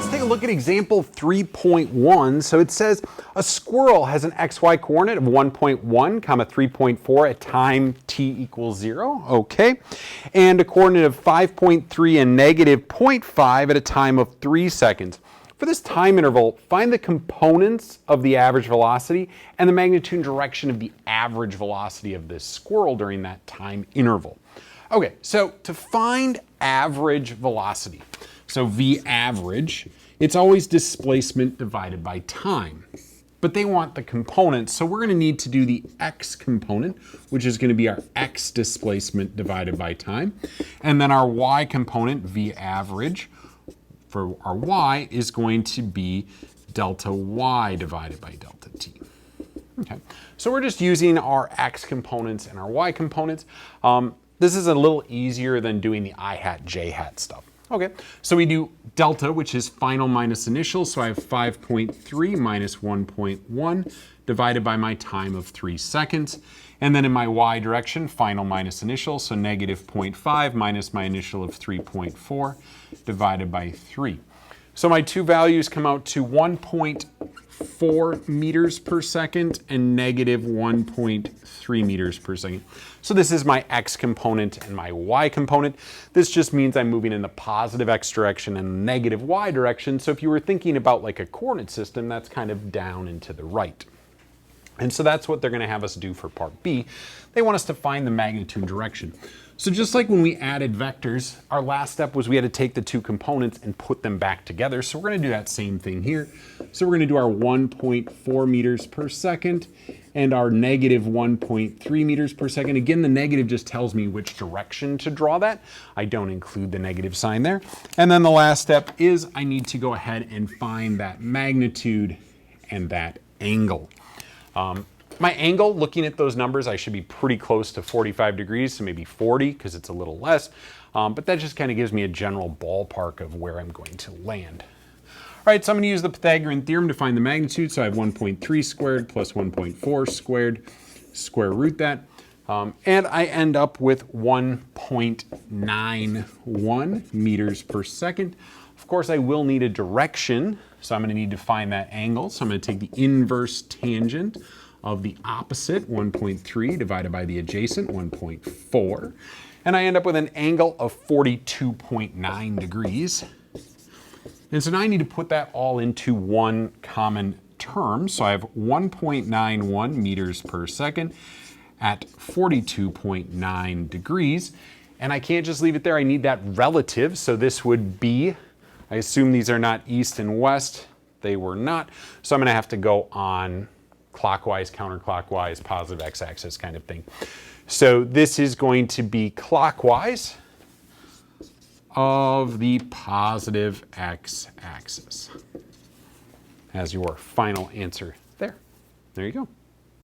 let's take a look at example 3.1. So it says a squirrel has an xy coordinate of 1.1, comma 3.4 at time t equals 0. Okay. And a coordinate of 5.3 and negative 0.5 at a time of 3 seconds. For this time interval, find the components of the average velocity and the magnitude and direction of the average velocity of this squirrel during that time interval. Okay, so to find average velocity, so V average, it's always displacement divided by time. But they want the components, so we're going to need to do the x component, which is going to be our x displacement divided by time. And then our y component, V average, for our y is going to be delta y divided by delta t. Okay, so we're just using our x components and our y components. This is a little easier than doing the I hat, j hat stuff. Okay, so we do delta, which is final minus initial, so I have 5.3 minus 1.1 divided by my time of 3 seconds. And then in my y direction, final minus initial, so negative 0.5 minus my initial of 3.4 divided by 3. So my two values come out to 1.4 meters per second and negative 1.3 meters per second. So this is my x component and my y component. This just means I'm moving in the positive x direction and the negative y direction. So if you were thinking about like a coordinate system, that's kind of down and to the right. And so that's what they're going to have us do for part B. They want us to find the magnitude and direction. So just like when we added vectors, our last step was we had to take the two components and put them back together. So we're going to do that same thing here. So we're going to do our 1.4 meters per second and our negative 1.3 meters per second. Again, the negative just tells me which direction to draw that. I don't include the negative sign there. And then the last step is I need to go ahead and find that magnitude and that angle. My angle, looking at those numbers, I should be pretty close to 45 degrees, so maybe 40 because it's a little less. But that just kind of gives me a general ballpark of where I'm going to land. All right, so I'm going to use the Pythagorean theorem to find the magnitude. So I have 1.3 squared plus 1.4 squared, square root that. And I end up with 1.91 meters per second. Of course, I will need a direction, so I'm going to need to find that angle. So I'm going to take the inverse tangent of the opposite, 1.3, divided by the adjacent, 1.4. And I end up with an angle of 42.9 degrees. And so now I need to put that all into one common term. So I have 1.91 meters per second at 42.9 degrees. And I can't just leave it there. I need that relative. So this would be, I assume these are not east and west. They were not. So I'm going to have to go on clockwise, counterclockwise, positive x-axis kind of thing. So this is going to be clockwise of the positive x-axis as your final answer there. There you go.